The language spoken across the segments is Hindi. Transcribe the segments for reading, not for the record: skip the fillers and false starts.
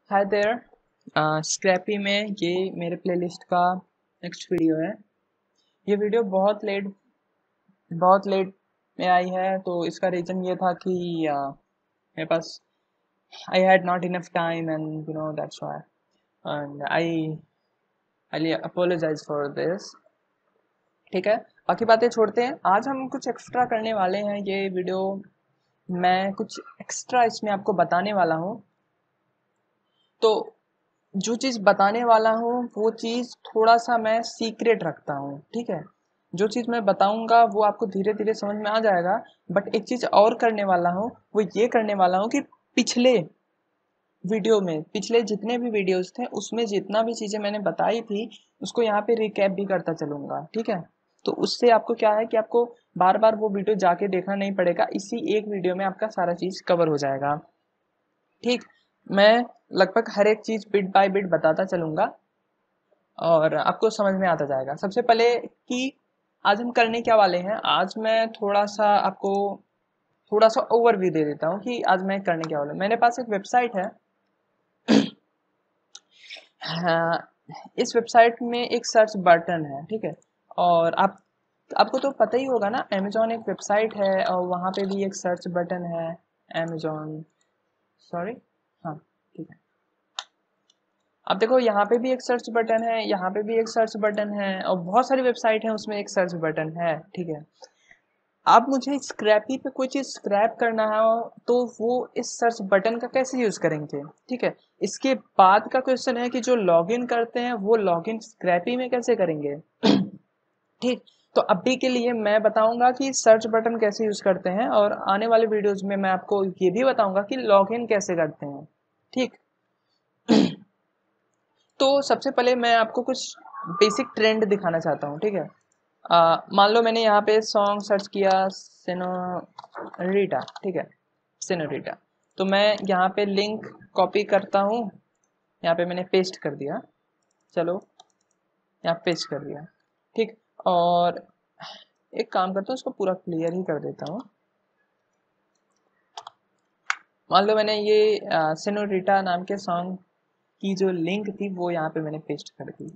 Hi there. स्क्रैपी में ये मेरे प्लेलिस्ट का नेक्स्ट वीडियो है। ये वीडियो बहुत लेट में आई है, तो इसका रीज़न ये था कि मेरे पास I had not enough time and that's why and I apologize for this. ठीक है, बाकी बातें छोड़ते हैं। आज हम कुछ एक्स्ट्रा करने वाले हैं। ये वीडियो मैं कुछ एक्स्ट्रा इसमें आपको बताने वाला हूँ। तो जो चीज़ बताने वाला हूँ वो चीज़ थोड़ा सा मैं सीक्रेट रखता हूँ। ठीक है, जो चीज़ मैं बताऊँगा वो आपको धीरे धीरे समझ में आ जाएगा। बट एक चीज़ और करने वाला हूँ, वो ये करने वाला हूँ कि पिछले जितने भी वीडियोस थे उसमें जितना भी चीज़ें मैंने बताई थी उसको यहाँ पे रिकैप भी करता चलूँगा। ठीक है, तो उससे आपको क्या है कि आपको बार बार वो वीडियो जाके देखना नहीं पड़ेगा, इसी एक वीडियो में आपका सारा चीज़ कवर हो जाएगा। ठीक, मैं लगभग हर एक चीज़ बिट बाय बिट बताता चलूँगा और आपको समझ में आता जाएगा। सबसे पहले कि आज हम करने क्या वाले हैं। आज मैं थोड़ा सा आपको थोड़ा सा ओवरव्यू दे देता हूँ कि आज मैं करने क्या वाला हूँ। मेरे पास एक वेबसाइट है। हाँ, इस वेबसाइट में एक सर्च बटन है। ठीक है, और आपको तो पता ही होगा ना, अमेजोन एक वेबसाइट है और वहाँ पे भी एक सर्च बटन है। अमेजोन, सॉरी, हाँ ठीक है। अब देखो, यहाँ पे भी एक सर्च बटन है, यहाँ पे भी एक सर्च बटन है और बहुत सारी वेबसाइट है उसमें एक सर्च बटन है। ठीक है, अब मुझे स्क्रैपी पे कोई चीज़ स्क्रैप करना है तो वो इस सर्च बटन का कैसे यूज़ करेंगे। ठीक है, इसके बाद का क्वेश्चन है कि जो लॉगिन करते हैं वो लॉगिन स्क्रैपी में कैसे करेंगे। ठीक, तो अभी के लिए मैं बताऊंगा कि सर्च बटन कैसे यूज़ करते हैं और आने वाले वीडियोज में मैं आपको ये भी बताऊंगा कि लॉगिन कैसे करते हैं। ठीक, तो सबसे पहले मैं आपको कुछ बेसिक ट्रेंड दिखाना चाहता हूँ। ठीक है, मान लो मैंने यहाँ पे सॉन्ग सर्च किया सेनोरिटा। ठीक है, सेनोरिटा, तो मैं यहाँ पे लिंक कॉपी करता हूँ, यहाँ पे मैंने पेस्ट कर दिया। चलो, यहाँ पेस्ट कर दिया। ठीक, और एक काम करता हूँ, इसको पूरा क्लियर ही कर देता हूँ। मान लो मैंने ये सेनोरिटा नाम के सॉन्ग की जो लिंक थी वो यहाँ पे मैंने पेस्ट कर दी।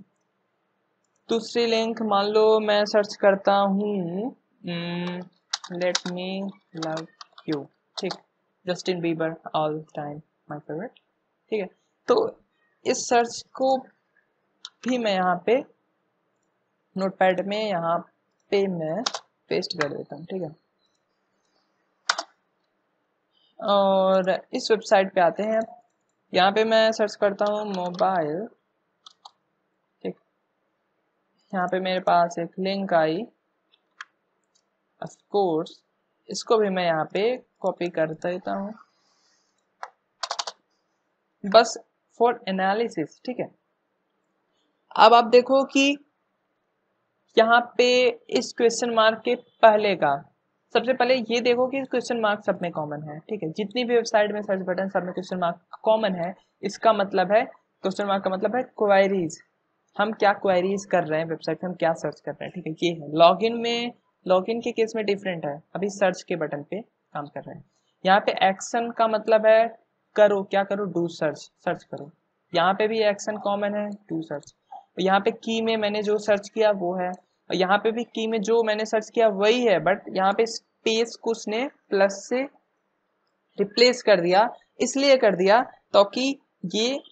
दूसरी लिंक मान लो मैं सर्च करता हूँ लेट मी लव यू। ठीक, Justin Bieber all time my favourite. ठीक है, तो इस सर्च को भी मैं यहाँ पे नोटपैड में यहाँ पे मैं पेस्ट कर देता हूँ। ठीक है, और इस वेबसाइट पे आते हैं। यहाँ पे मैं सर्च करता हूँ मोबाइल। ठीक, यहाँ पे मेरे पास एक लिंक आई, ऑफ कोर्स इसको भी मैं यहाँ पे कॉपी कर देता हूँ, बस फॉर एनालिसिस। ठीक है, अब आप देखो कि यहाँ पे इस क्वेश्चन मार्क के पहले का, सबसे पहले ये देखो कि क्वेश्चन मार्क सब में कॉमन है। ठीक है, जितनी भी वेबसाइट में सर्च बटन सब में क्वेश्चन मार्क कॉमन है। इसका मतलब है, क्वेश्चन मार्क का मतलब है क्वेरीज। हम क्या क्वेरीज कर रहे हैं वेबसाइट पे, हम क्या सर्च कर रहे हैं। ठीक है, ये है लॉगिन में। लॉगिन के केस में डिफरेंट है, अभी सर्च के बटन पे काम कर रहे हैं। यहाँ पे एक्शन का मतलब है करो, क्या करो, डू सर्च, सर्च करो। यहाँ पे भी एक्शन कॉमन है, डू सर्च। यहाँ पे की में मैंने जो सर्च किया वो है, और यहाँ पे भी की में जो मैंने सर्च किया वही है, बट यहाँ पे स्पेस को उसने प्लस से रिप्लेस कर दिया। इसलिए कर दिया ताकि ये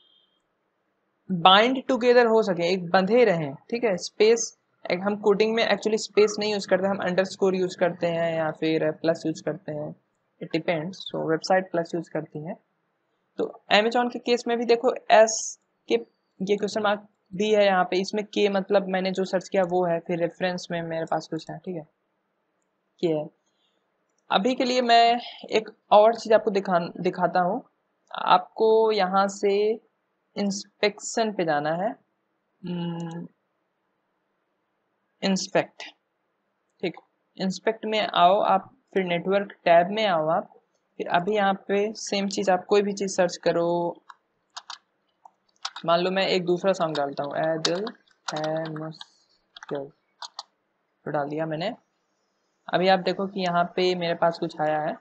बाइंड टुगेदर हो सके, एक बंधे रहें। ठीक है, स्पेस एक हम कोडिंग में एक्चुअली स्पेस नहीं यूज करते, हम अंडरस्कोर यूज करते हैं या फिर प्लस यूज करते हैं, it depends. So website plus use करती है। तो अमेजोन के केस में भी देखो एस के ये क्वेश्चन मार्क भी है यहाँ पे, इसमें के मतलब मैंने जो सर्च किया वो है, फिर रेफरेंस में मेरे पास कुछ है। ठीक है, ये है। अभी के लिए मैं एक और चीज़ आपको दिखाता हूँ। आपको यहाँ से इंस्पेक्शन पे जाना है, इंस्पेक्ट। ठीक, इंस्पेक्ट में आओ आप, फिर नेटवर्क टैब में आओ आप, फिर अभी यहाँ पे सेम चीज़ आप कोई भी चीज़ सर्च करो। मान लो मैं एक दूसरा सॉन्ग डालता हूँ, ए दिल है मुश्किल, तो डाल दिया मैंने। अभी आप देखो कि यहाँ पे मेरे पास कुछ आया है।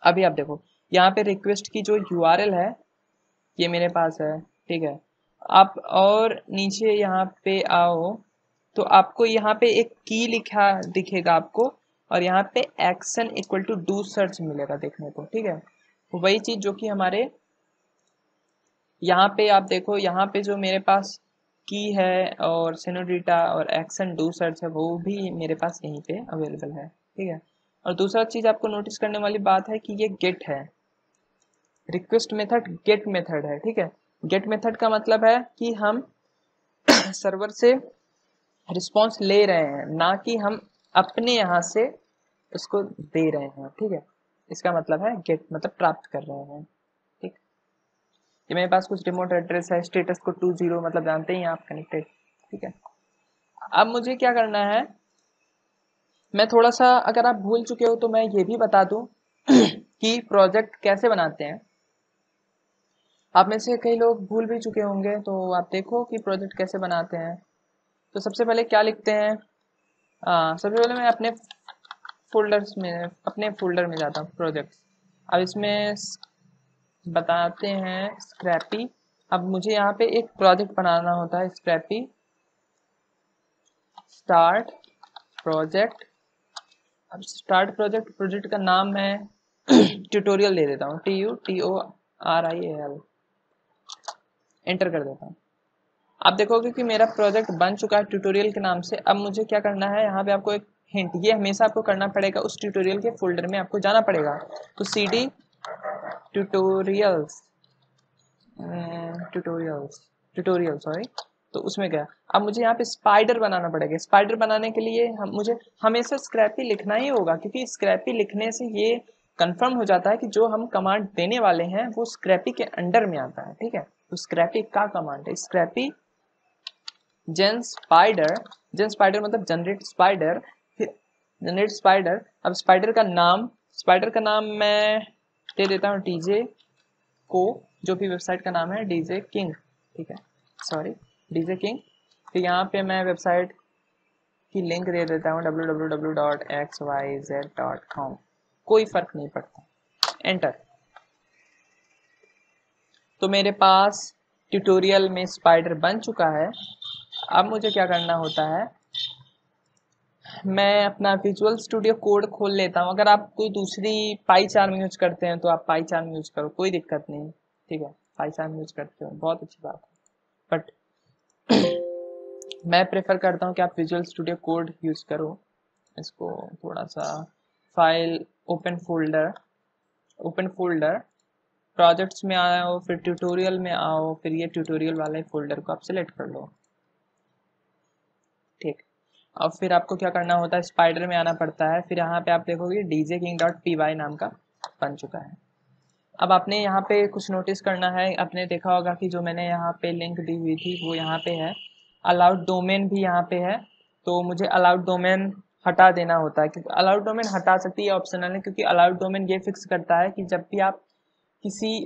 अभी आप देखो यहाँ पे रिक्वेस्ट की जो यूआरएल है, ये मेरे पास है, ठीक है। आप और नीचे यहाँ पे आओ तो आपको यहाँ पे एक की लिखा दिखेगा आपको, और यहाँ पे action equal to do search मिलेगा देखने को, ठीक है। वही चीज जो कि हमारे यहाँ पे आप देखो, यहाँ पे जो मेरे पास की है और सेनोरिटा और एक्शन डू सर्च है वो भी मेरे पास यहीं पे अवेलेबल है, ठीक है। और दूसरा चीज आपको नोटिस करने वाली बात है कि ये गेट है, रिक्वेस्ट मेथड गेट मेथड है, ठीक है। गेट मेथड का मतलब है कि हम सर्वर से रिस्पॉन्स ले रहे हैं, ना कि हम अपने यहाँ से उसको दे रहे हैं, ठीक है। इसका मतलब है गेट मतलब प्राप्त कर रहे हैं, ठीक। ये मेरे पास कुछ रिमोट एड्रेस है, स्टेटस को 20 मतलब जानते ही हैं आप, कनेक्टेड, ठीक है। अब मुझे क्या करना है, मैं थोड़ा सा, अगर आप भूल चुके हो तो मैं ये भी बता दूं कि प्रोजेक्ट कैसे बनाते हैं। आप में से कई लोग भूल भी चुके होंगे, तो आप देखो कि प्रोजेक्ट कैसे बनाते हैं। तो सबसे पहले क्या लिखते हैं, सबसे पहले मैं अपने फोल्डर में जाता हूँ, प्रोजेक्ट्स। अब इसमें बताते हैं स्क्रैपी। अब मुझे यहाँ पे एक प्रोजेक्ट बनाना होता है, स्क्रैपी स्टार्ट प्रोजेक्ट। अब स्टार्ट प्रोजेक्ट का नाम मैं ट्यूटोरियल दे देता हूँ, TUTORIAL, एंटर कर देता हूँ। आप देखोगे कि मेरा प्रोजेक्ट बन चुका है ट्यूटोरियल के नाम से। अब मुझे क्या करना है, यहाँ पे आपको एक हिंट, ये हमेशा आपको करना पड़ेगा, उस ट्यूटोरियल के फोल्डर में आपको जाना पड़ेगा। तो CD ट्यूटोरियल्स सॉरी, तो उसमें गया। अब मुझे यहाँ पे स्पाइडर बनाना पड़ेगा। स्पाइडर बनाने के लिए मुझे हमेशा स्क्रैपी लिखना ही होगा, क्योंकि स्क्रैपी लिखने से ये कंफर्म हो जाता है कि जो हम कमांड देने वाले हैं वो स्क्रैपी के अंडर में आता है, ठीक है। तो स्क्रैपी का कमांड है स्क्रैपी जेन स्पाइडर मतलब जनरेट स्पाइडर, फिर जनरेट स्पाइडर। अब स्पाइडर का नाम मैं दे देता हूँ डीजे को, जो भी वेबसाइट का नाम है डीजे किंग, ठीक है, सॉरी डीजे किंग। फिर यहाँ पे मैं वेबसाइट की लिंक दे देता हूँ www.xyz.com, कोई फर्क नहीं पड़ता, एंटर। तो मेरे पास ट्यूटोरियल में स्पाइडर बन चुका है। अब मुझे क्या करना होता है, मैं अपना विजुअल स्टूडियो कोड खोल लेता हूँ। अगर आप कोई दूसरी पाईचार्म यूज करते हैं तो आप पाईचार्म यूज करो, कोई दिक्कत नहीं, ठीक है। पाईचार्म यूज करते हो, बहुत अच्छी बात है, बट मैं प्रेफर करता हूँ कि आप विजुअल स्टूडियो कोड यूज करो। इसको थोड़ा सा फाइल ओपन फोल्डर प्रोजेक्ट्स में आओ, फिर ट्यूटोरियल में आओ, फिर ये ट्यूटोरियल वाले फोल्डर को आप सिलेक्ट कर लो, ठीक। अब फिर आपको क्या करना होता है, स्पाइडर में आना पड़ता है। फिर यहाँ पे आप देखोगे djking.py नाम का बन चुका है। अब आपने यहाँ पे कुछ नोटिस करना है, आपने देखा होगा कि जो मैंने यहाँ पे लिंक दी हुई थी वो यहाँ पे है, अलाउड डोमेन भी यहाँ पे है। तो मुझे अलाउड डोमेन हटा देना होता है, क्योंकि अलाउड डोमेन हटा सकती है, ऑप्शनल है, क्योंकि अलाउड डोमेन ये फिक्स करता है कि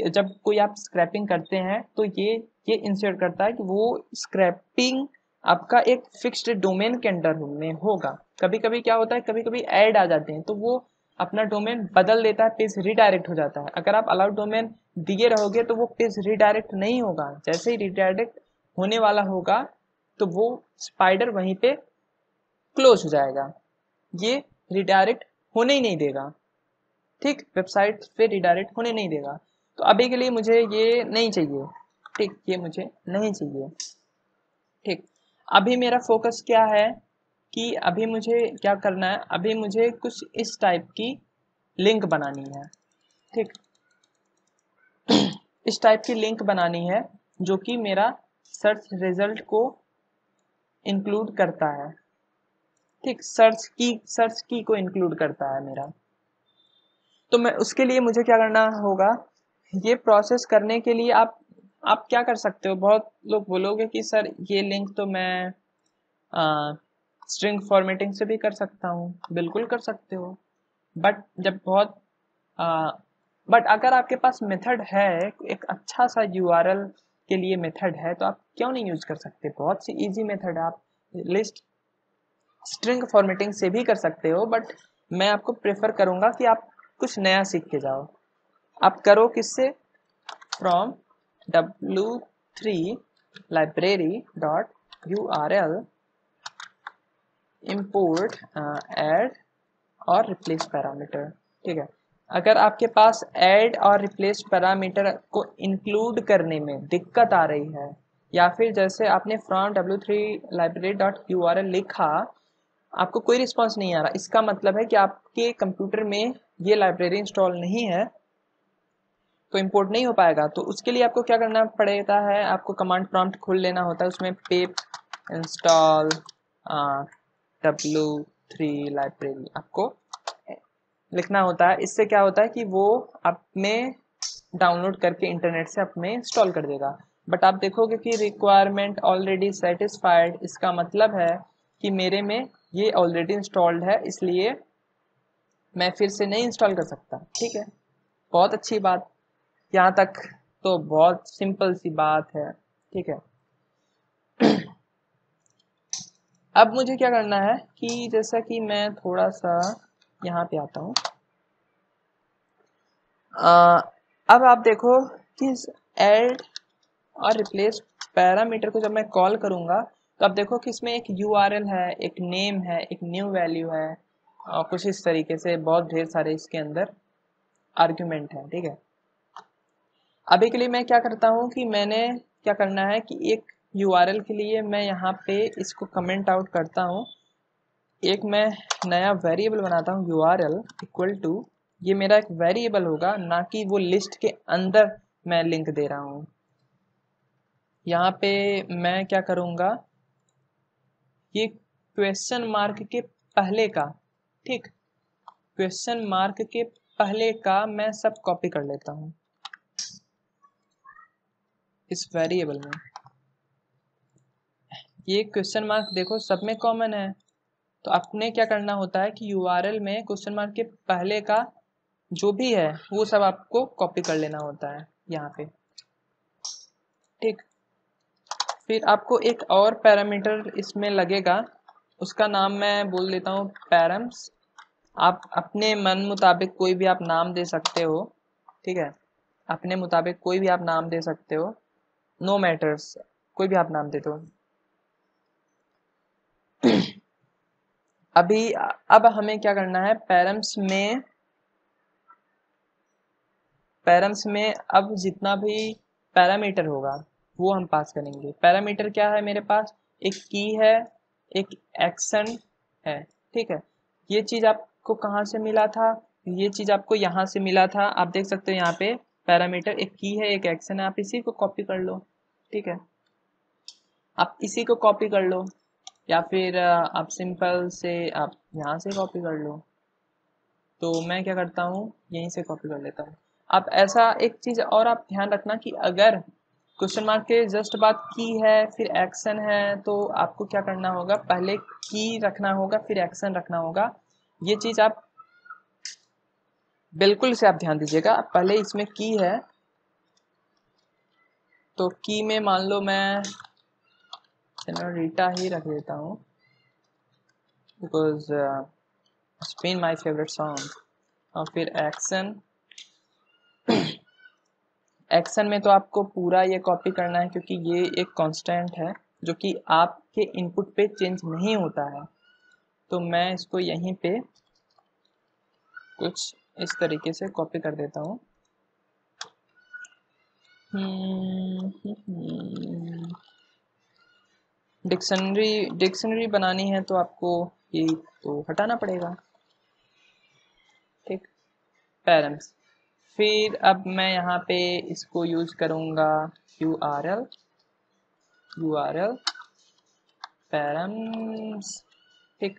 जब कोई आप स्क्रैपिंग करते हैं तो ये इंश्योर करता है कि वो स्क्रैपिंग आपका एक फिक्स्ड डोमेन के अंडर में होगा। कभी कभी क्या होता है, कभी कभी ऐड आ जाते हैं तो वो अपना डोमेन बदल देता है, पेज रिडायरेक्ट हो जाता है। अगर आप अलाउड डोमेन दिए रहोगे तो वो पेज रिडायरेक्ट नहीं होगा, जैसे ही रिडायरेक्ट होने वाला होगा तो वो स्पाइडर वहीं पे क्लोज हो जाएगा, ये रिडायरेक्ट होने ही नहीं देगा, ठीक, वेबसाइट पे रिडायरेक्ट होने नहीं देगा। तो अभी के लिए मुझे ये नहीं चाहिए, ठीक, ये मुझे नहीं चाहिए, ठीक। अभी मेरा फोकस क्या है कि अभी मुझे क्या करना है, अभी मुझे कुछ इस टाइप की लिंक बनानी है, ठीक। इस टाइप की लिंक बनानी है जो कि मेरा सर्च रिजल्ट को इंक्लूड करता है, ठीक, सर्च की को इंक्लूड करता है मेरा। तो मैं उसके लिए मुझे क्या करना होगा, ये प्रोसेस करने के लिए आप क्या कर सकते हो। बहुत लोग बोलोगे कि सर ये लिंक तो मैं स्ट्रिंग फॉर्मेटिंग से भी कर सकता हूँ, बिल्कुल कर सकते हो, बट बट अगर आपके पास मेथड है, एक अच्छा सा URL के लिए मेथड है, तो आप क्यों नहीं यूज कर सकते। बहुत सी इजी मेथड है, आप लिस्ट स्ट्रिंग फॉर्मेटिंग से भी कर सकते हो, बट मैं आपको प्रेफर करूंगा कि आप कुछ नया सीख के जाओ। आप करो किससे, from w3 library dot url import add और रिप्लेस पैरामीटर। ठीक है, अगर आपके पास ऐड और रिप्लेस पैरामीटर को इंक्लूड करने में दिक्कत आ रही है, या फिर जैसे आपने from w3 library dot url लिखा, आपको कोई रिस्पॉन्स नहीं आ रहा, इसका मतलब है कि आपके कंप्यूटर में ये लाइब्रेरी इंस्टॉल नहीं है, तो इंपोर्ट नहीं हो पाएगा। तो उसके लिए आपको क्या करना पड़ेगा है, आपको कमांड प्रॉम्प्ट खोल लेना होता है, उसमें पिप इंस्टॉल w3 लाइब्रेरी आपको लिखना होता है। इससे क्या होता है कि वो अपने डाउनलोड करके इंटरनेट से अपने इंस्टॉल कर देगा। बट आप देखोगे कि रिक्वायरमेंट ऑलरेडी सेटिस्फाइड, इसका मतलब है कि मेरे में ये ऑलरेडी इंस्टॉल्ड है, इसलिए मैं फिर से नहीं इंस्टॉल कर सकता। ठीक है, बहुत अच्छी बात, यहाँ तक तो बहुत सिंपल सी बात है। ठीक है, अब मुझे क्या करना है कि जैसा कि मैं थोड़ा सा यहाँ पे आता हूँ, अब आप देखो कि ऐड और रिप्लेस पैरामीटर को जब मैं कॉल करूँगा तो आप देखो कि इसमें एक URL है, एक नेम है, एक न्यू वैल्यू है, और कुछ इस तरीके से बहुत ढेर सारे इसके अंदर आर्ग्यूमेंट है। ठीक है, अभी के लिए मैं क्या करता हूँ कि मैंने क्या करना है कि एक URL के लिए मैं यहाँ पे इसको कमेंट आउट करता हूँ, एक मैं नया वेरिएबल बनाता हूँ URL इक्वल टू, ये मेरा एक वेरिएबल होगा, ना कि वो लिस्ट के अंदर मैं लिंक दे रहा हूँ। यहाँ पे मैं क्या करूँगा, ये क्वेश्चन मार्क के पहले का, ठीक, क्वेश्चन मार्क के पहले का मैं सब कॉपी कर लेता हूँ इस वेरिएबल में। ये क्वेश्चन मार्क देखो सब में कॉमन है, तो आपने क्या करना होता है कि URL में क्वेश्चन मार्क के पहले का जो भी है वो सब आपको कॉपी कर लेना होता है यहाँ पे। ठीक, फिर आपको एक और पैरामीटर इसमें लगेगा, उसका नाम मैं बोल देता हूँ पैरम्स। आप अपने मन मुताबिक कोई भी आप नाम दे सकते हो। ठीक है, अपने मुताबिक कोई भी आप नाम दे सकते हो, नो मैटर्स, कोई भी आप नाम दे दो। अभी अब हमें क्या करना है, पैरम्स में अब जितना भी पैरामीटर होगा वो हम पास करेंगे। पैरामीटर क्या है, मेरे पास एक की है, एक एक्शन है। ठीक है, ये चीज़ आपको कहाँ से मिला था, ये चीज़ आपको यहाँ से मिला था। आप देख सकते हो यहाँ पे पैरामीटर एक की है, एक एक्शन है, आप इसी को कॉपी कर लो। ठीक है, आप इसी को कॉपी कर लो, या फिर आप सिंपल से आप यहाँ से कॉपी कर लो। तो मैं क्या करता हूँ, यहीं से कॉपी कर लेता हूँ। आप ऐसा एक चीज़ और आप ध्यान रखना कि अगर क्वेश्चन मार्क के जस्ट बाद की है फिर एक्शन है, तो आपको क्या करना होगा, पहले की रखना होगा फिर एक्शन रखना होगा। ये चीज़ आप बिल्कुल से आप ध्यान दीजिएगा। पहले इसमें की है तो की में मान लो मैं रीटा ही रख देता हूँ, because it's been my favourite song. और फिर एक्शन, एक्शन में तो आपको पूरा ये कॉपी करना है, क्योंकि ये एक कांस्टेंट है जो कि आपके इनपुट पे चेंज नहीं होता है। तो मैं इसको यहीं पे कुछ इस तरीके से कॉपी कर देता हूँ। डिक्शनरी बनानी है तो आपको ये तो हटाना पड़ेगा। ठीक, पैरम्स, फिर अब मैं यहाँ पे इसको यूज करूँगा URL पैरम्स। ठीक,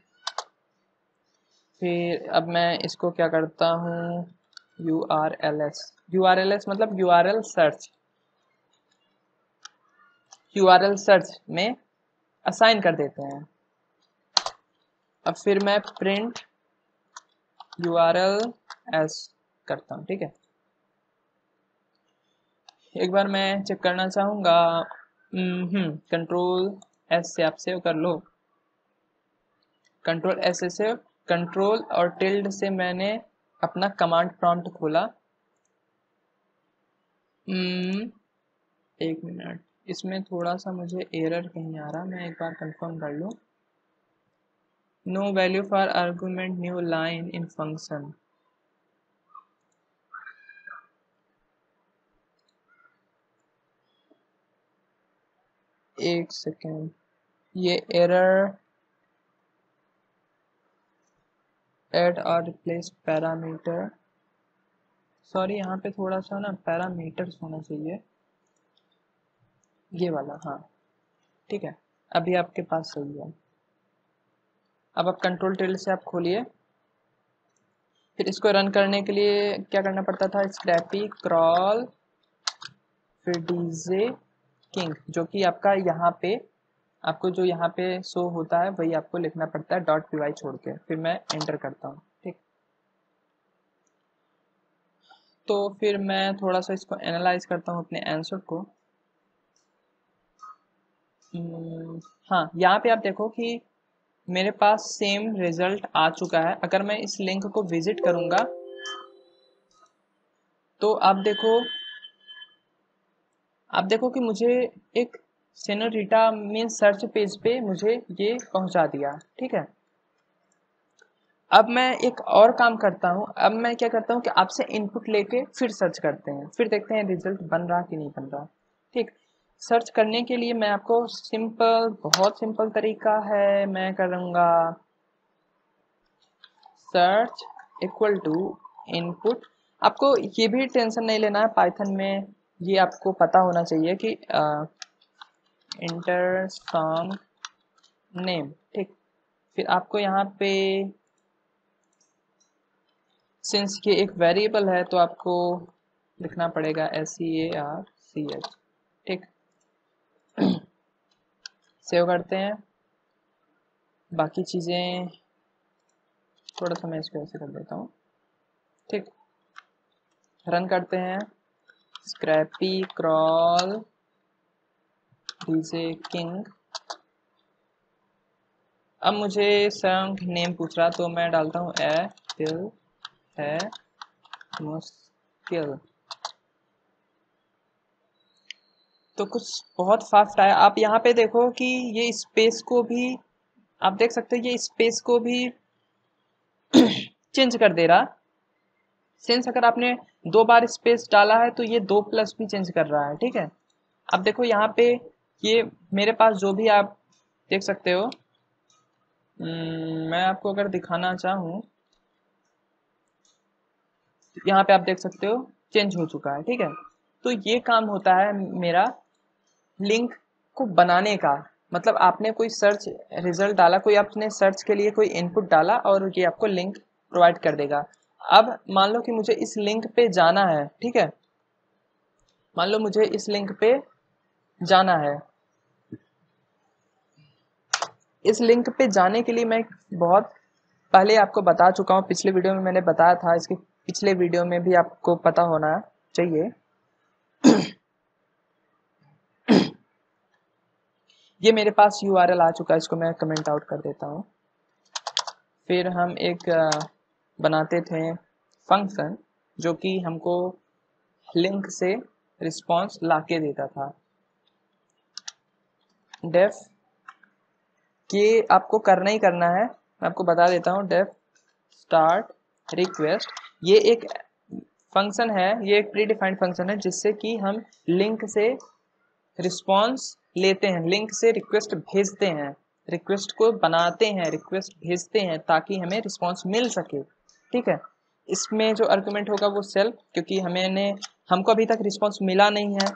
फिर अब मैं इसको क्या करता हूँ, URLs मतलब URL सर्च में असाइन कर देते हैं। अब फिर मैं प्रिंट URLs करता हूँ। ठीक है, एक बार मैं चेक करना चाहूँगा, कंट्रोल S से आप सेव कर लो, कंट्रोल S से सेव, कंट्रोल और टिल्ड से मैंने अपना कमांड प्रॉम्प्ट खोला। एक मिनट, इसमें थोड़ा सा मुझे एरर कहीं आ रहा, मैं एक बार कंफर्म कर लूँ। No value for argument new line in function. एक सेकेंड, ये एरर ऐड और रिप्लेस पैरामीटर, सॉरी यहाँ पे थोड़ा सा ना पैरामीटर्स होना चाहिए, ये वाला, हाँ ठीक है, अभी आपके पास सही है। अब आप कंट्रोल टिल्ड से आप खोलिए, फिर इसको रन करने के लिए क्या करना पड़ता था, स्क्रैपी क्रॉल फिर डीजे किंग, जो कि आपका यहाँ पे आपको जो यहाँ पे शो होता है वही आपको लिखना पड़ता है .py छोड़ के। फिर मैं एंटर करता हूँ, ठीक। तो फिर मैं थोड़ा सा इसको एनालाइज करता हूँ अपने आंसर को। हाँ, यहाँ पे आप देखो कि मेरे पास सेम रिजल्ट आ चुका है। अगर मैं इस लिंक को विजिट करूँगा तो आप देखो कि मुझे एक सेनोरिटा मीन सर्च पेज पे मुझे ये पहुंचा दिया, ठीक है। अब मैं एक और काम करता हूँ, अब मैं क्या करता हूँ कि आपसे इनपुट लेके फिर सर्च करते हैं, फिर देखते हैं रिजल्ट बन रहा कि नहीं बन रहा, ठीक। सर्च करने के लिए मैं आपको बहुत सिंपल तरीका है, मैं करूँगा सर्च इक्वल टू इनपुट। आपको ये भी टेंशन नहीं लेना है, पाइथन में ये आपको पता होना चाहिए कि इंटर सॉन्ग नेम, ठीक। फिर आपको यहाँ पे सिंस ये एक वेरिएबल है तो आपको लिखना पड़ेगा SEARCH, ठीक। सेव करते हैं, बाकी चीज़ें थोड़ा सा मैं इसको ऐसे कर देता हूँ, ठीक। रन करते हैं, स्क्रैपी क्रॉल डीजे किंग। अब मुझे सॉन्ग नेम पूछ रहा तो मैं डालता हूँ ए दिल है मुश्किल। तो कुछ बहुत फास्ट आया। आप यहाँ पे देखो कि ये स्पेस को भी आप देख सकते हो, ये स्पेस को भी चेंज कर दे रहा। सिंस अगर आपने 2 बार स्पेस डाला है तो ये 2+ भी चेंज कर रहा है, ठीक है। अब देखो यहाँ पे ये मेरे पास जो भी आप देख सकते हो, मैं आपको अगर दिखाना चाहूँ यहाँ पे आप देख सकते हो चेंज हो चुका है, ठीक है। तो ये काम होता है मेरा लिंक को बनाने का, मतलब आपने कोई सर्च रिजल्ट डाला, कोई आपने सर्च के लिए कोई इनपुट डाला और ये आपको लिंक प्रोवाइड कर देगा। अब मान लो कि मुझे इस लिंक पे जाना है, ठीक है, मान लो मुझे इस लिंक पे जाना है। इस लिंक पे जाने के लिए मैं बहुत पहले आपको बता चुका हूँ, पिछले वीडियो में मैंने बताया था, इसके पिछले वीडियो में भी आपको पता होना चाहिए। ये मेरे पास URL आ चुका है, इसको मैं कमेंट आउट कर देता हूँ। फिर हम एक बनाते थे फंक्शन जो कि हमको लिंक से रिस्पॉन्स लाके देता था। डेफ ये आपको करना ही करना है, मैं आपको बता देता हूँ। डेफ स्टार्ट रिक्वेस्ट, ये एक फंक्शन है, ये एक प्री डिफाइंड फंक्शन है जिससे कि हम लिंक से रिस्पॉन्स लेते हैं, लिंक से रिक्वेस्ट भेजते हैं, रिक्वेस्ट को बनाते हैं, रिक्वेस्ट भेजते हैं ताकि हमें रिस्पॉन्स मिल सके, ठीक है। इसमें जो आर्गुमेंट होगा वो सेल्फ, क्योंकि हमको अभी तक रिस्पॉन्स मिला नहीं है।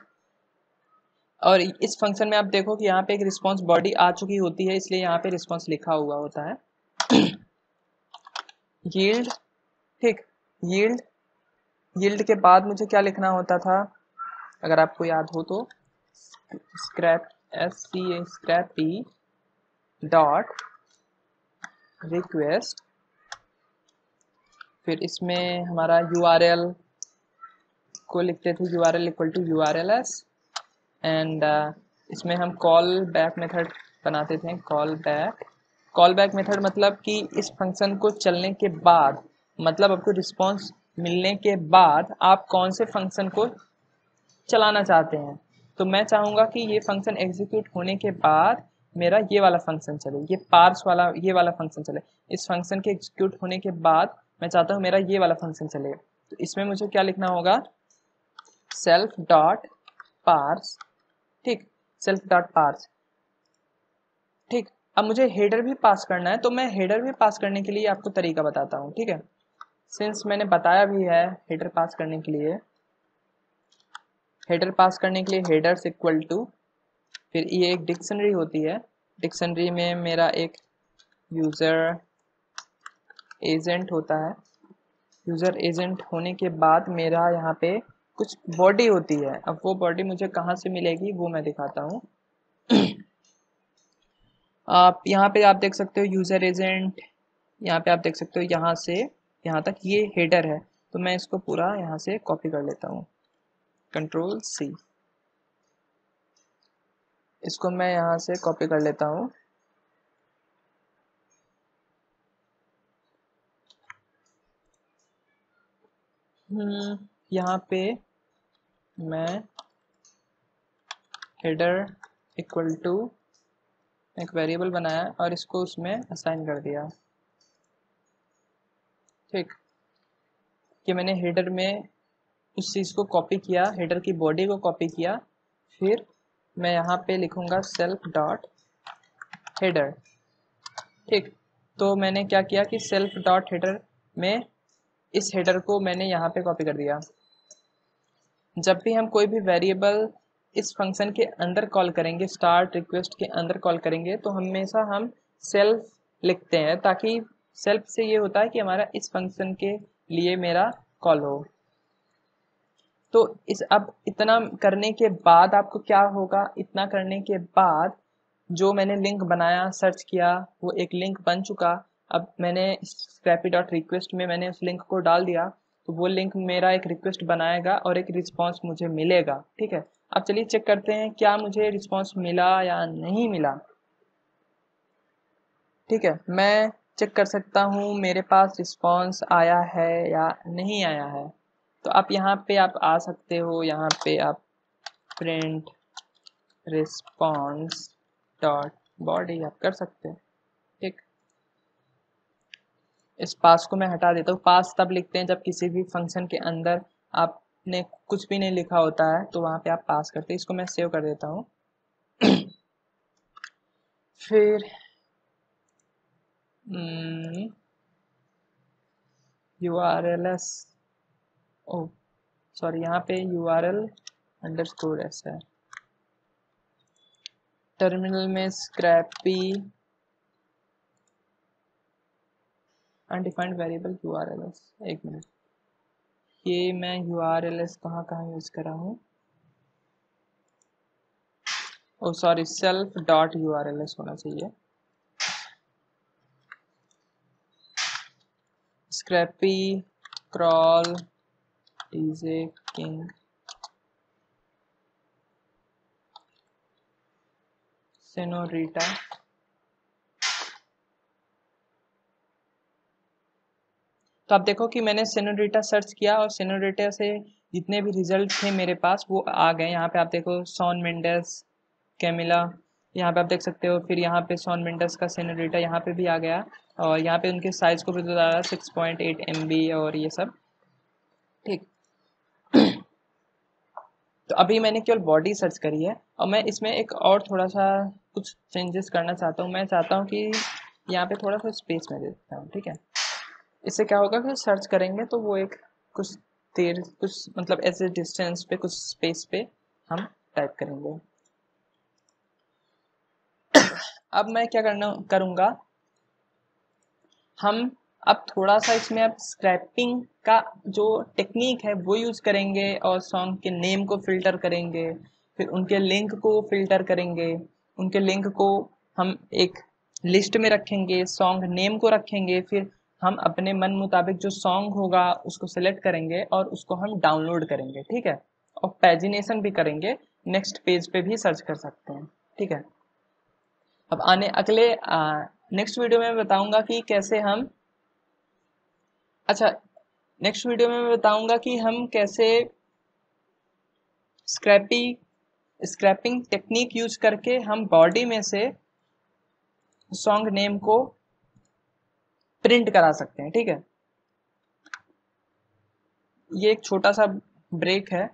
और इस फंक्शन में आप देखो कि यहाँ पे एक रिस्पॉन्स बॉडी आ चुकी होती है, इसलिए यहाँ पे रिस्पॉन्स लिखा हुआ होता है यील्ड, ठीक। यील्ड के बाद मुझे क्या लिखना होता था, अगर आपको याद हो तो, स्क्रैपी डॉट रिक्वेस्ट, फिर इसमें हमारा URL को लिखते थे, URL equal to URLs, and इसमें हम कॉल बैक मेथड बनाते थे, कॉल बैक मेथड, मतलब कि इस फंक्शन को चलने के बाद, मतलब आपको रिस्पॉन्स मिलने के बाद आप कौन से फंक्शन को चलाना चाहते हैं। तो मैं चाहूँगा कि ये फंक्शन एग्जीक्यूट होने के बाद मेरा ये वाला फंक्शन चले, ये पार्स वाला ये वाला फंक्शन चले। इस फंक्शन के एग्जीक्यूट होने के बाद मैं चाहता हूँ मेरा ये वाला फंक्शन चले। तो इसमें मुझे क्या लिखना होगा, सेल्फ डॉट पार्स, ठीक, सेल्फ डॉट पार्स, ठीक। अब मुझे हेडर भी पास करना है, तो मैं हेडर भी पास करने के लिए आपको तरीका बताता हूँ, ठीक है। सिंस मैंने बताया भी है हेडर पास करने के लिए, हेडर पास करने के लिए हेडर्स इक्वल टू, फिर ये एक डिक्शनरी होती है, डिक्शनरी में मेरा एक यूज़र एजेंट होता है। यूज़र एजेंट होने के बाद मेरा यहाँ पे कुछ बॉडी होती है। अब वो बॉडी मुझे कहाँ से मिलेगी वो मैं दिखाता हूँ। आप यहाँ पे आप देख सकते हो यूज़र एजेंट, यहाँ पे आप देख सकते हो यहाँ से यहाँ तक ये हेडर है। तो मैं इसको पूरा यहाँ से कॉपी कर लेता हूँ, कंट्रोल सी, इसको मैं यहाँ से कॉपी कर लेता हूँ। यहाँ पे मैं हेडर इक्वल टू एक वेरिएबल बनाया और इसको उसमें असाइन कर दिया, ठीक। कि मैंने हेडर में उस चीज़ को कॉपी किया, हेडर की बॉडी को कॉपी किया, फिर मैं यहाँ पे लिखूँगा सेल्फ डॉट हेडर, ठीक। तो मैंने क्या किया कि सेल्फ डॉट हेडर में इस हेडर को मैंने यहाँ पे कॉपी कर दिया। जब भी हम कोई भी वेरिएबल इस फंक्शन के अंदर कॉल करेंगे, स्टार्ट रिक्वेस्ट के अंदर कॉल करेंगे, तो हमेशा हम सेल्फ लिखते हैं, ताकि सेल्फ से ये होता है कि हमारा इस फंक्शन के लिए मेरा कॉल हो। तो इस अब इतना करने के बाद आपको क्या होगा, इतना करने के बाद जो मैंने लिंक बनाया, सर्च किया, वो एक लिंक बन चुका। अब मैंने स्क्रैपी डॉट रिक्वेस्ट में मैंने उस लिंक को डाल दिया, तो वो लिंक मेरा एक रिक्वेस्ट बनाएगा और एक रिस्पांस मुझे मिलेगा, ठीक है। अब चलिए चेक करते हैं क्या मुझे रिस्पांस मिला या नहीं मिला, ठीक है। मैं चेक कर सकता हूँ मेरे पास रिस्पांस आया है या नहीं आया है। तो आप यहाँ पे आप आ सकते हो, यहाँ पे आप प्रिंट रिस्पांस डॉट बॉडी आप कर सकते हैं, ठीक। इस पास को मैं हटा देता हूँ। पास तब लिखते हैं जब किसी भी फंक्शन के अंदर आपने कुछ भी नहीं लिखा होता है, तो वहाँ पे आप पास करते हैं। इसको मैं सेव कर देता हूँ। फिर URLs, ओ सॉरी, यहाँ पे URL अंडरस्कोर एस है। टर्मिनल में स्क्रैपी अनडिफाइंड वेरिएबल URLs, एक मिनट, ये मैं URLs कहाँ यूज कर रहा हूँ, oh sorry, self dot URLs होना चाहिए। Scrapy crawl DJ King Senorita, तो आप देखो कि मैंने सेनोरिटा सर्च किया और सेनोरिटा से जितने भी रिजल्ट थे मेरे पास वो आ गए। यहाँ पे आप देखो शॉन मेंडेस, कैमिला, यहाँ पे आप देख सकते हो। फिर यहाँ पे शॉन मेंडेस का सेनोरिटा यहाँ पे भी आ गया, और यहाँ पे उनके साइज को भी बता रहा है 6.8 MB और ये सब, ठीक। तो अभी मैंने केवल बॉडी सर्च करी है, और मैं इसमें एक और थोड़ा सा कुछ चेंजेस करना चाहता हूँ। मैं चाहता हूँ कि यहाँ पे थोड़ा सा स्पेस में दे देता हूँ, ठीक है। इससे क्या होगा कि सर्च करेंगे तो वो एक कुछ देर, कुछ मतलब ऐसे डिस्टेंस पे, कुछ स्पेस पे हम टाइप करेंगे। अब मैं क्या करूँगा, हम अब थोड़ा सा इसमें अब स्क्रैपिंग का जो टेक्निक है वो यूज़ करेंगे, और सॉन्ग के नेम को फिल्टर करेंगे, फिर उनके लिंक को फिल्टर करेंगे, उनके लिंक को हम एक लिस्ट में रखेंगे, सॉन्ग नेम को रखेंगे, फिर हम अपने मन मुताबिक जो सॉन्ग होगा उसको सेलेक्ट करेंगे और उसको हम डाउनलोड करेंगे, ठीक है। और पैजिनेशन भी करेंगे, नेक्स्ट पेज पे भी सर्च कर सकते हैं, ठीक है। अब आने अगले नेक्स्ट वीडियो में मैं बताऊंगा कि कैसे हम, अच्छा, नेक्स्ट वीडियो में मैं बताऊंगा कि हम कैसे स्क्रैपी स्क्रैपिंग टेक्निक यूज करके हम बॉडी में से सॉन्ग नेम को प्रिंट करा सकते हैं। ठीक है, ये एक छोटा सा ब्रेक है।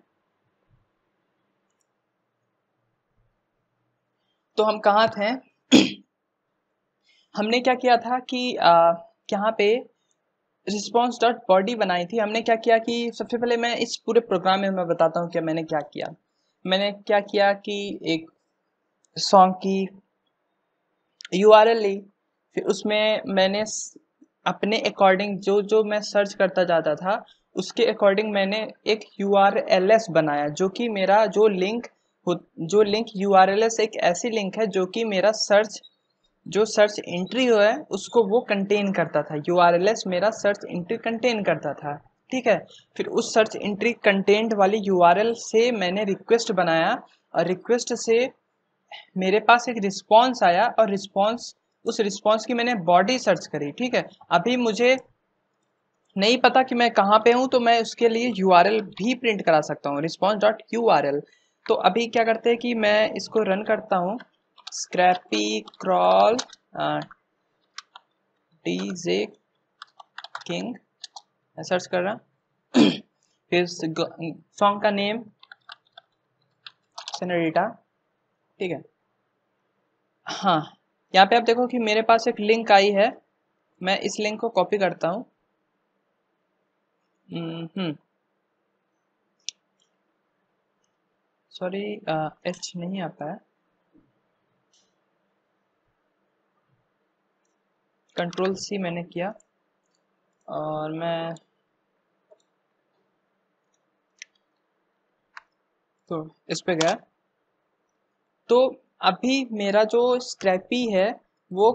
तो हम कहाँ थे? हमने क्या किया था कि यहाँ पे रिस्पॉन्स डॉट बॉडी बनाई थी। हमने क्या किया कि सबसे पहले मैं इस पूरे प्रोग्राम में मैं बताता हूँ कि मैंने क्या किया। मैंने क्या किया कि एक सॉन्ग की URL ली, फिर उसमें मैंने अपने अकॉर्डिंग जो जो मैं सर्च करता जाता था उसके अकॉर्डिंग मैंने एक URLs बनाया, जो कि मेरा जो लिंक URLs एक ऐसी लिंक है जो कि मेरा जो सर्च एंट्री है उसको वो कंटेन करता था। URLs मेरा सर्च एंट्री कंटेन करता था। ठीक है, फिर उस सर्च एंट्री कंटेंट वाली URL से मैंने रिक्वेस्ट बनाया और रिक्वेस्ट से मेरे पास एक रिस्पॉन्स आया और उस रिस्पॉन्स की मैंने बॉडी सर्च करी। ठीक है, अभी मुझे नहीं पता कि मैं कहाँ पे हूँ, तो मैं उसके लिए URL भी प्रिंट करा सकता हूँ, response.url। तो अभी क्या करते हैं कि मैं इसको रन करता हूँ, Scrapy crawl DJ King search कर रहा फिर सॉन्ग का नेम सेनोरिटा। ठीक है, हाँ, यहाँ पे आप देखो कि मेरे पास एक लिंक आई है। मैं इस लिंक को कॉपी करता हूँ। सॉरी, H नहीं आता है। Ctrl+C मैंने किया और मैं तो इस पे गया। तो अभी मेरा जो स्क्रैपी है वो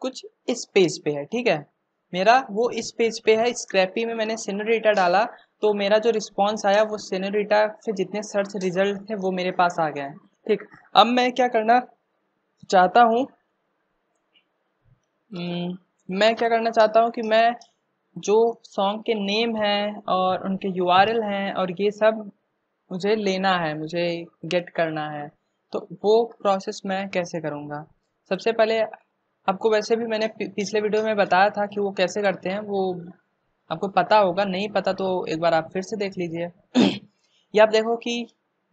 कुछ इस पेज पे है। ठीक है, मेरा वो इस पेज पे है। स्क्रैपी में मैंने सेनोरिटा डाला तो मेरा जो रिस्पॉन्स आया वो सेनोरिटा से जितने सर्च रिजल्ट थे वो मेरे पास आ गए हैं। ठीक, अब मैं क्या करना चाहता हूँ, मैं क्या करना चाहता हूँ कि मैं जो सॉन्ग के नेम हैं और उनके URL हैं और ये सब मुझे लेना है, मुझे गेट करना है। तो वो प्रोसेस मैं कैसे करूँगा? सबसे पहले आपको वैसे भी मैंने पिछले वीडियो में बताया था कि वो कैसे करते हैं, वो आपको पता होगा। नहीं पता तो एक बार आप फिर से देख लीजिए। ये आप देखो कि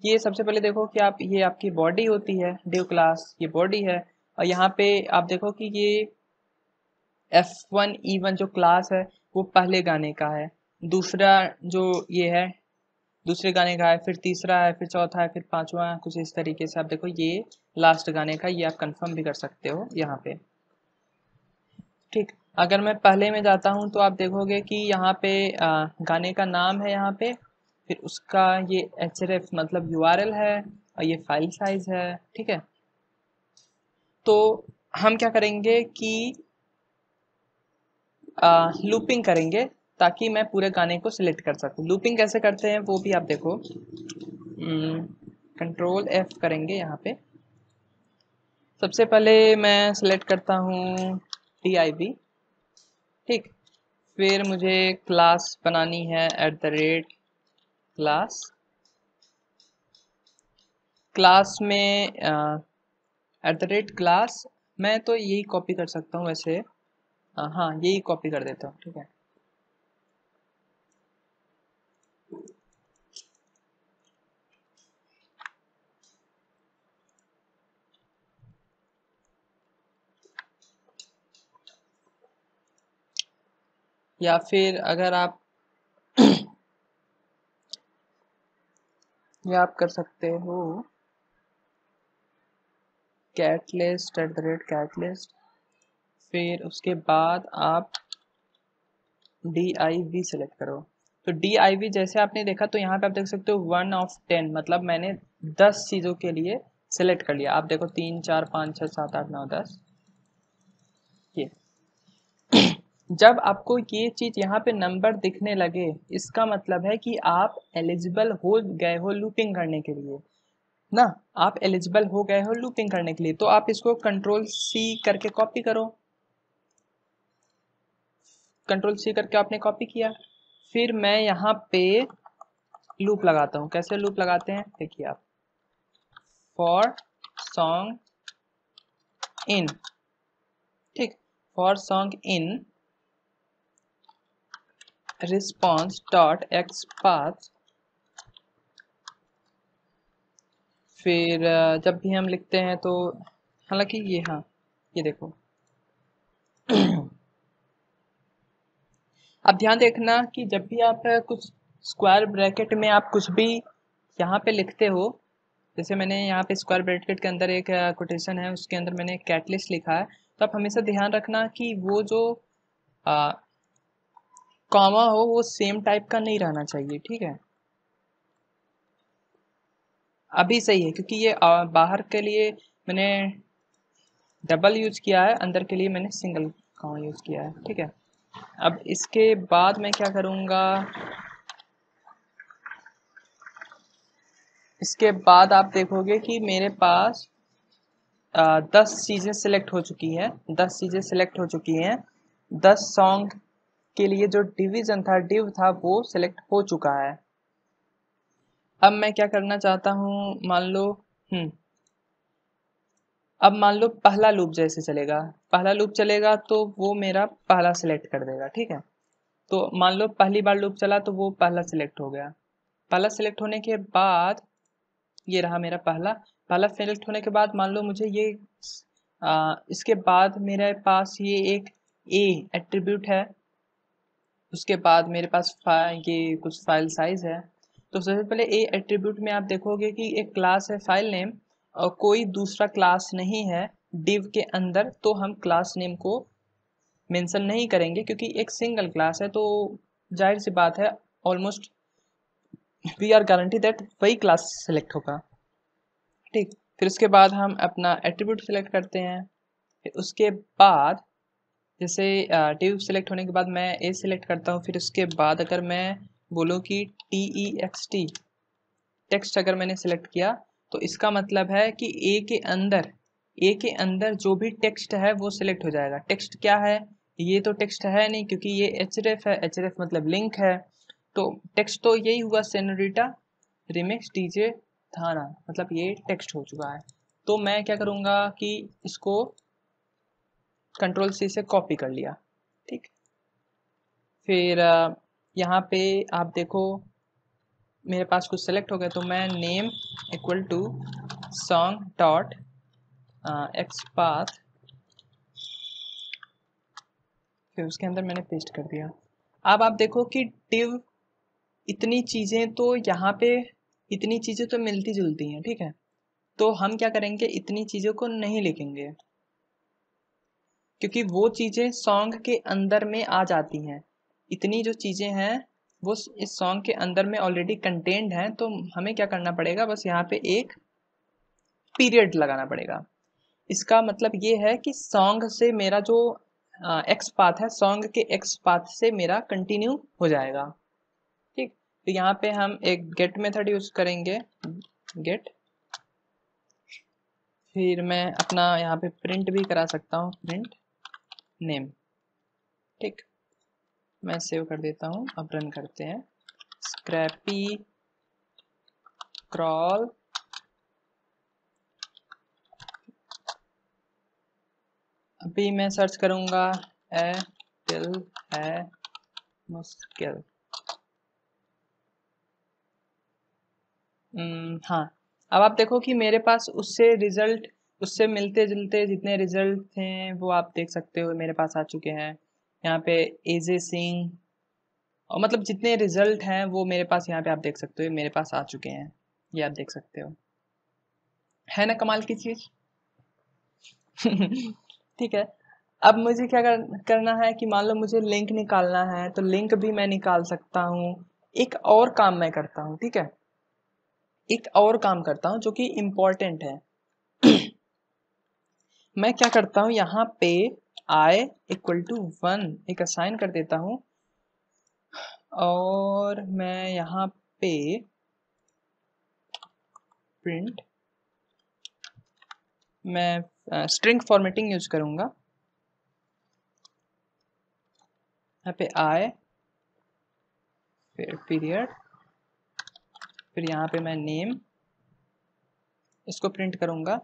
ये सबसे पहले देखो कि ये आपकी बॉडी होती है, डिव क्लास ये बॉडी है। और यहाँ पे आप देखो कि ये F1E1 जो क्लास है वो पहले गाने का है, दूसरा जो ये है दूसरे गाने का है, फिर तीसरा है, फिर चौथा है, फिर पांचवा है। कुछ इस तरीके से आप देखो ये लास्ट गाने का, ये आप कंफर्म भी कर सकते हो यहाँ पे। ठीक, अगर मैं पहले में जाता हूँ तो आप देखोगे कि यहाँ पे गाने का नाम है यहाँ पे, फिर उसका ये href मतलब URL है और ये फाइल साइज है। ठीक है, तो हम क्या करेंगे कि लूपिंग करेंगे ताकि मैं पूरे गाने को सिलेक्ट कर सकूं। लूपिंग कैसे करते हैं वो भी आप देखो। Ctrl+F करेंगे यहाँ पे। सबसे पहले मैं सिलेक्ट करता हूँ div। ठीक, फिर मुझे क्लास बनानी है @क्लास। क्लास में @क्लास मैं तो यही कॉपी कर सकता हूँ वैसे। हाँ, यही कॉपी कर देता हूँ। ठीक है, या फिर अगर आप या आप कर सकते हो कैटलिस्ट @कैटलिस्ट, फिर उसके बाद आप div सेलेक्ट करो। तो div जैसे आपने देखा तो यहाँ पे आप देख सकते हो 1 of 10, मतलब मैंने 10 चीज़ों के लिए सिलेक्ट कर लिया। आप देखो 3 4 5 6 7 8 9 10। ये जब आपको ये चीज़ यहाँ पे नंबर दिखने लगे इसका मतलब है कि आप एलिजिबल हो गए हो लूपिंग करने के लिए ना। आप एलिजिबल हो गए हो लूपिंग करने के लिए, तो आप इसको Ctrl+C करके कॉपी करो। Ctrl+C करके आपने कॉपी किया, फिर मैं यहाँ पे लूप लगाता हूँ। कैसे लूप लगाते हैं देखिए आप। फॉर सॉन्ग इन, ठीक, for song in response dot X path. फिर जब भी हम लिखते हैं तो हालांकि ये, हाँ ये देखो आप ध्यान देखना कि जब भी आप कुछ स्क्वायर ब्रैकेट में आप कुछ भी यहाँ पे लिखते हो, जैसे मैंने यहाँ पे स्क्वायर ब्रैकेट के अंदर एक कोटेशन है, उसके अंदर मैंने कैटलिस्ट लिखा है, तो आप हमेशा ध्यान रखना कि वो जो कॉमा हो वो सेम टाइप का नहीं रहना चाहिए, ठीक है। अभी सही है क्योंकि ये बाहर के लिए मैंने डबल यूज किया है, अंदर के लिए मैंने सिंगल कॉमा यूज किया है, ठीक है। अब इसके बाद मैं क्या करूँगा, इसके बाद आप देखोगे कि मेरे पास 10 चीज़ें सिलेक्ट हो चुकी हैं, 10 चीज़ें सिलेक्ट हो चुकी हैं। 10 सॉन्ग के लिए जो डिवीज़न था, डिव था, वो सिलेक्ट हो चुका है। अब मैं क्या करना चाहता हूँ, मान लो अब मान लो पहला लूप जैसे चलेगा, पहला लूप चलेगा तो वो मेरा पहला सिलेक्ट कर देगा, ठीक है। तो मान लो पहली बार लूप चला तो वो पहला सिलेक्ट हो गया। पहला सिलेक्ट होने के बाद ये रहा मेरा पहला, पहला सिलेक्ट होने के बाद मान लो मुझे ये इसके बाद मेरे पास ये एक ए एट्रीब्यूट है, उसके बाद मेरे पास ये कुछ फाइल साइज है। तो सबसे पहले ए एट्रीब्यूट में आप देखोगे कि एक क्लास है फाइल नेम और कोई दूसरा क्लास नहीं है डिव के अंदर, तो हम क्लास नेम को मेंशन नहीं करेंगे क्योंकि एक सिंगल क्लास है, तो जाहिर सी बात है almost we are guarantee that वही क्लास सेलेक्ट होगा, ठीक। फिर उसके बाद हम अपना एट्रीब्यूट सेलेक्ट करते हैं। फिर उसके बाद जैसे डिव सेलेक्ट होने के बाद मैं ए सिलेक्ट करता हूँ। फिर उसके बाद अगर मैं बोलूँ कि TEXT टेक्स्ट अगर मैंने सेलेक्ट किया तो इसका मतलब है कि ए के अंदर जो भी टेक्स्ट है वो सिलेक्ट हो जाएगा। टेक्स्ट क्या है, ये तो टेक्स्ट है नहीं क्योंकि ये href है, href मतलब लिंक है, तो टेक्स्ट तो यही हुआ सेनोरिटा रिमिक्स डीजे थाना, मतलब ये टेक्स्ट हो चुका है। तो मैं क्या करूँगा कि इसको कंट्रोल C से कॉपी कर लिया, ठीक। फिर यहाँ पे आप देखो मेरे पास कुछ सेलेक्ट हो गया, तो मैं name equal to song dot X path, फिर उसके अंदर मैंने पेस्ट कर दिया। अब आप देखो कि डिव इतनी चीज़ें तो यहाँ पे इतनी चीज़ें तो मिलती जुलती हैं, ठीक है। तो हम क्या करेंगे, इतनी चीज़ों को नहीं लिखेंगे क्योंकि वो चीज़ें सॉन्ग के अंदर में आ जाती हैं। इतनी जो चीज़ें हैं वो इस सॉन्ग के अंदर में ऑलरेडी कंटेंट हैं, तो हमें क्या करना पड़ेगा, बस यहाँ पे एक पीरियड लगाना पड़ेगा। इसका मतलब ये है कि सॉन्ग से मेरा जो एक्स पाथ है, सॉन्ग के एक्स पाथ से मेरा कंटिन्यू हो जाएगा, ठीक। तो यहाँ पे हम एक गेट मेथड यूज करेंगे, गेट। फिर मैं अपना यहाँ पे प्रिंट भी करा सकता हूँ, प्रिंट नेम, ठीक। मैं सेव कर देता हूँ, अब रन करते हैं। स्क्रैपी क्रॉल अभी मैं सर्च करूँगा ए टिल है मुश्किल। हाँ, अब आप देखो कि मेरे पास उससे मिलते जुलते जितने रिजल्ट हैं वो आप देख सकते हो मेरे पास आ चुके हैं। यहाँ पे एजे सिंह और मतलब जितने रिजल्ट हैं वो मेरे पास यहाँ पे आप देख सकते हो मेरे पास आ चुके हैं, ये आप देख सकते हो, है ना कमाल की चीज़। ठीक है। अब मुझे क्या करना है कि मान लो मुझे लिंक निकालना है तो लिंक भी मैं निकाल सकता हूँ। एक और काम मैं करता हूँ, ठीक है, एक और काम करता हूँ जो कि इम्पोर्टेंट है। मैं क्या करता हूँ, यहाँ पे i इक्वल टू 1 एक असाइन कर देता हूँ और मैं यहाँ पे प्रिंट मैं स्ट्रिंग फॉर्मेटिंग यूज करूँगा। यहाँ पे i फिर पीरियड, फिर यहाँ पे मैं नेम इसको प्रिंट करूँगा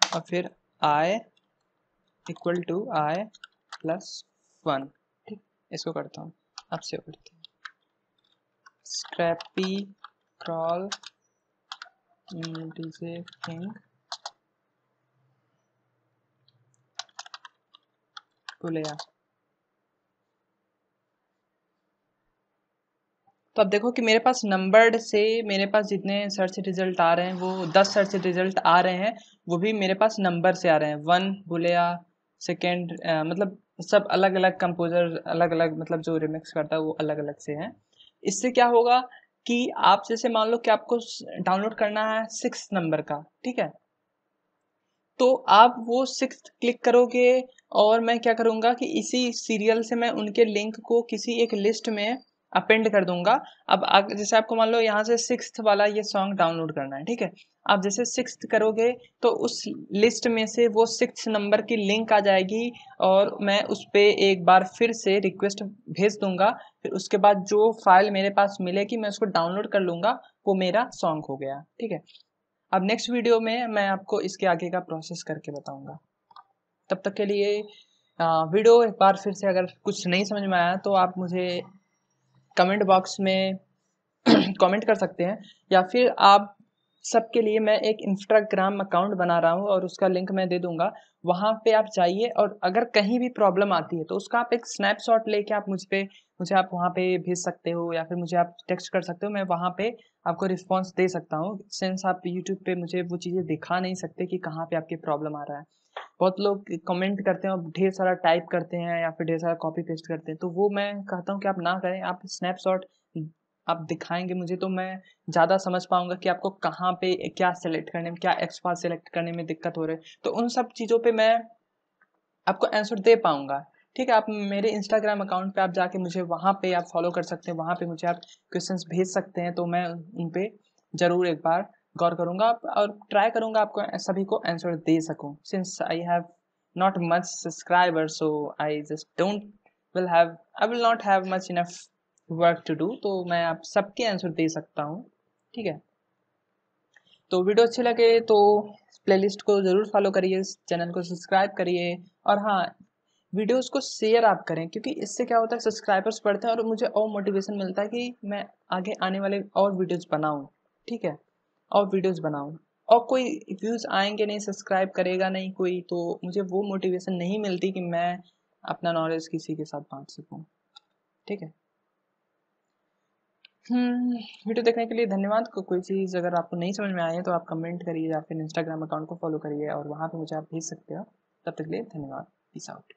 और फिर I equal to I plus 1। ठीक, इसको करता हूँ, अब सेव करते हैं। Scrapy crawl DJ King Bulleya. तो अब देखो कि मेरे पास नंबर्ड से मेरे पास जितने सर्च रिजल्ट आ रहे हैं वो 10 सर्च रिजल्ट आ रहे हैं, वो भी मेरे पास नंबर से आ रहे हैं। 1 बुलेया, सेकेंड मतलब सब अलग अलग कंपोजर, अलग अलग मतलब जो रिमिक्स करता है वो अलग अलग से हैं। इससे क्या होगा कि आप जैसे मान लो कि आपको डाउनलोड करना है 6 नंबर का, ठीक है, तो आप वो 6 क्लिक करोगे और मैं क्या करूँगा कि इसी सीरियल से मैं उनके लिंक को किसी एक लिस्ट में अपेंड कर दूंगा। अब जैसे आपको मान लो यहाँ से 6th वाला ये सॉन्ग डाउनलोड करना है, ठीक है, आप जैसे 6th करोगे तो उस लिस्ट में से वो 6th नंबर की लिंक आ जाएगी और मैं उस पर एक बार फिर से रिक्वेस्ट भेज दूंगा। फिर उसके बाद जो फाइल मेरे पास मिलेगी मैं उसको डाउनलोड कर लूँगा, वो मेरा सॉन्ग हो गया। ठीक है, अब नेक्स्ट वीडियो में मैं आपको इसके आगे का प्रोसेस करके बताऊंगा। तब तक के लिए वीडियो एक बार फिर से अगर कुछ नहीं समझ में आया तो आप मुझे कमेंट बॉक्स में कमेंट कर सकते हैं, या फिर आप सबके लिए मैं एक इंस्टाग्राम अकाउंट बना रहा हूँ और उसका लिंक मैं दे दूंगा। वहाँ पे आप जाइए और अगर कहीं भी प्रॉब्लम आती है तो उसका आप एक स्नैपशॉट लेके आप मुझे आप वहाँ पे भेज सकते हो, या फिर मुझे आप टेक्स्ट कर सकते हो। मैं वहाँ पे आपको रिस्पॉन्स दे सकता हूँ, सिंस आप यूट्यूब पे मुझे वो चीज़ें दिखा नहीं सकते कि कहाँ पे आपकी प्रॉब्लम आ रहा है। बहुत लोग कमेंट करते हैं और ढेर सारा टाइप करते हैं या फिर ढेर सारा कॉपी पेस्ट करते हैं, तो वो मैं कहता हूँ कि आप ना करें। आप स्नैपशॉट आप दिखाएंगे मुझे तो मैं ज़्यादा समझ पाऊंगा कि आपको कहाँ पे क्या सेलेक्ट करने में, क्या एक्सपाथ सेलेक्ट करने में दिक्कत हो रही है, तो उन सब चीज़ों पे मैं आपको आंसर दे पाऊंगा। ठीक है, आप मेरे इंस्टाग्राम अकाउंट पे आप जाके मुझे वहाँ पे आप फॉलो कर सकते हैं, वहाँ पे मुझे आप क्वेश्चंस भेज सकते हैं, तो मैं उन पे ज़रूर एक बार गौर करूँगा और ट्राई करूँगा आपको सभी को आंसर दे सकूँ। Since I have not much subscriber so I just don't will not have much enough work to do, तो मैं आप सबके आंसर दे सकता हूँ। ठीक है, तो वीडियो अच्छे लगे तो प्लेलिस्ट को ज़रूर फॉलो करिए, चैनल को सब्सक्राइब करिए, और हाँ, वीडियोस को शेयर आप करें, क्योंकि इससे क्या होता है सब्सक्राइबर्स बढ़ते हैं और मुझे और मोटिवेशन मिलता है कि मैं आगे आने वाले और वीडियोस बनाऊं। ठीक है, और वीडियोस बनाऊं, और कोई व्यूज़ आएंगे नहीं, सब्सक्राइब करेगा नहीं कोई, तो मुझे वो मोटिवेशन नहीं मिलती कि मैं अपना नॉलेज किसी के साथ बांट सकूं। ठीक है, वीडियो देखने के लिए धन्यवाद। कोई चीज़ अगर आपको नहीं समझ में आई है तो आप कमेंट करिए या फिर इंस्टाग्राम अकाउंट को फॉलो करिए और वहाँ पे मुझे आप भेज सकते हो। तब तक के लिए धन्यवाद, पीस आउट।